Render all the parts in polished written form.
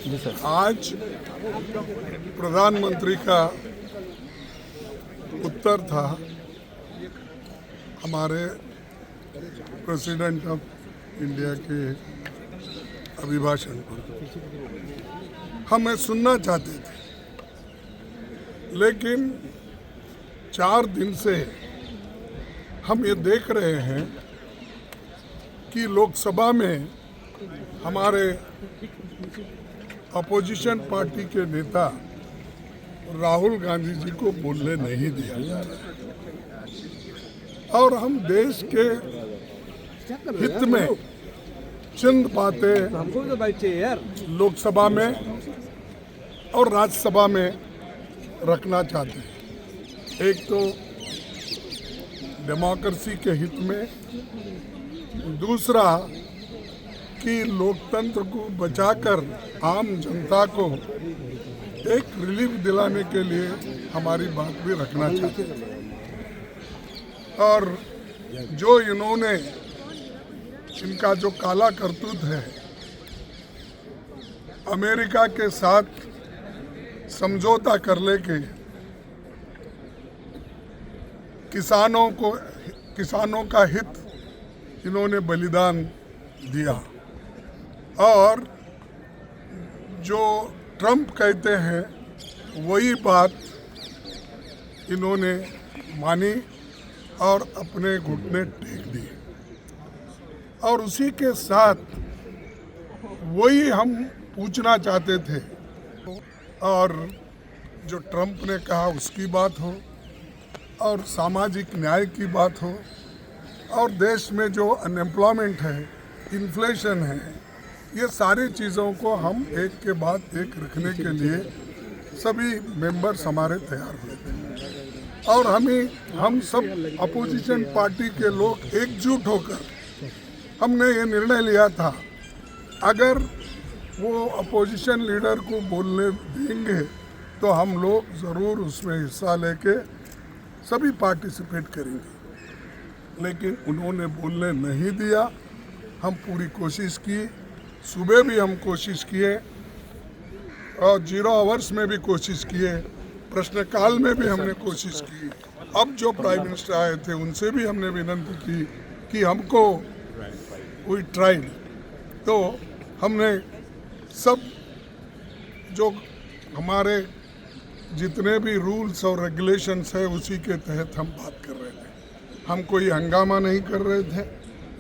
जी sir. आज प्रधानमंत्री का उत्तर था हमारे प्रेसिडेंट ऑफ इंडिया के अभिभाषण पर। हमें सुनना चाहते थे, लेकिन 4 दिन से हम ये देख रहे हैं कि लोकसभा में हमारे अपोजिशन पार्टी के नेता राहुल गांधी जी को बोलने नहीं दिया जा रहा और हम देश के हित में चंद बातें लोकसभा में और राज्यसभा में रखना चाहते हैं। एक तो डेमोक्रेसी के हित में, दूसरा कि लोकतंत्र को बचाकर आम जनता को एक रिलीफ दिलाने के लिए हमारी बात भी रखना चाहते हैं। और जो इन्होंने इनका जो काला करतूत है, अमेरिका के साथ समझौता कर लेके किसानों का हित इन्होंने बलिदान दिया और जो ट्रंप कहते हैं वही बात इन्होंने मानी और अपने घुटने टेक दिए। और उसी के साथ वही हम पूछना चाहते थे, और जो ट्रंप ने कहा उसकी बात हो, और सामाजिक न्याय की बात हो, और देश में जो अनएम्प्लॉयमेंट है, इन्फ्लेशन है, ये सारी चीज़ों को हम एक के बाद एक रखने के लिए सभी मेंबर्स हमारे तैयार हुए थे। और हम सब अपोजिशन पार्टी के लोग एकजुट होकर हमने ये निर्णय लिया था, अगर वो अपोजिशन लीडर को बोलने देंगे तो हम लोग ज़रूर उसमें हिस्सा लेके सभी पार्टिसिपेट करेंगे। लेकिन उन्होंने बोलने नहीं दिया। हम पूरी कोशिश की, सुबह भी हम कोशिश किए और 0 आवर्स में भी कोशिश किए, प्रश्नकाल में भी हमने कोशिश की। अब जो प्राइम मिनिस्टर आए थे उनसे भी हमने विनती की कि हमको वी ट्राइड, तो हमने सब जो हमारे जितने भी रूल्स और रेगुलेशंस है उसी के तहत हम बात कर रहे थे। हम कोई हंगामा नहीं कर रहे थे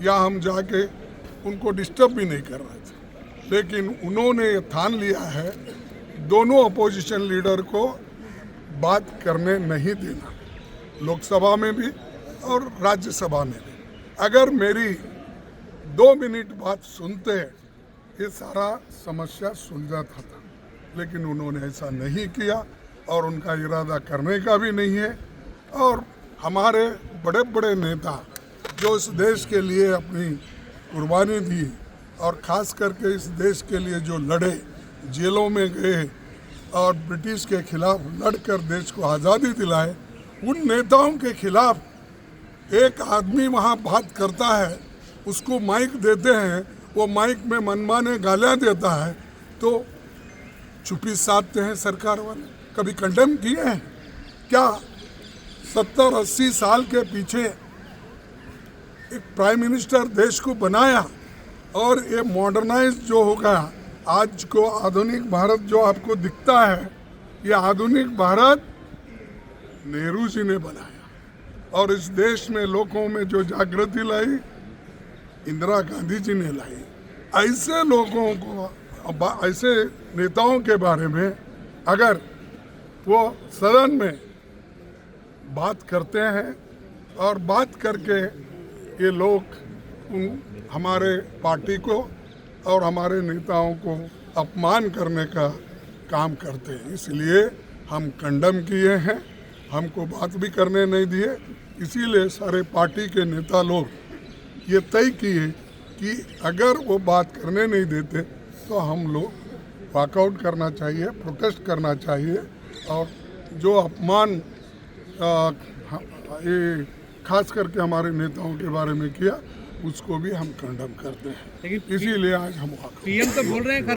या हम जाके उनको डिस्टर्ब भी नहीं कर रहे थे। लेकिन उन्होंने ये ठान लिया है दोनों अपोजिशन लीडर को बात करने नहीं देना, लोकसभा में भी और राज्यसभा में भी। अगर मेरी 2 मिनट बात सुनते ये सारा समस्या सुलझाता था, लेकिन उन्होंने ऐसा नहीं किया और उनका इरादा करने का भी नहीं है। और हमारे बड़े बड़े नेता जो इस देश के लिए अपनी कुर्बानी दी और ख़ास करके इस देश के लिए जो लड़े, जेलों में गए और ब्रिटिश के खिलाफ लड़कर देश को आज़ादी दिलाए, उन नेताओं के खिलाफ एक आदमी वहाँ बात करता है, उसको माइक देते हैं, वो माइक में मनमाने गालियाँ देता है, तो चुप्पी साधते हैं सरकार वाले। कभी कंडेम किए हैं क्या? 70-80 साल के पीछे एक प्राइम मिनिस्टर देश को बनाया और ये मॉडर्नाइज जो हो गया, आज को आधुनिक भारत जो आपको दिखता है, ये आधुनिक भारत नेहरू जी ने बनाया। और इस देश में लोगों में जो जागृति लाई, इंदिरा गांधी जी ने लाई। ऐसे लोगों को, ऐसे नेताओं के बारे में अगर वो सदन में बात करते हैं और बात करके ये लोग हमारे पार्टी को और हमारे नेताओं को अपमान करने का काम करते हैं, इसलिए हम कंडम किए हैं, हमको बात भी करने नहीं दिए। इसीलिए सारे पार्टी के नेता लोग ये तय किए कि अगर वो बात करने नहीं देते तो हम लोग वॉकआउट करना चाहिए, प्रोटेस्ट करना चाहिए। और जो अपमान ये खास करके हमारे नेताओं के बारे में किया, उसको भी हम कंडम करते हैं। इसीलिए आज हम पीएम तो बोल रहे हैं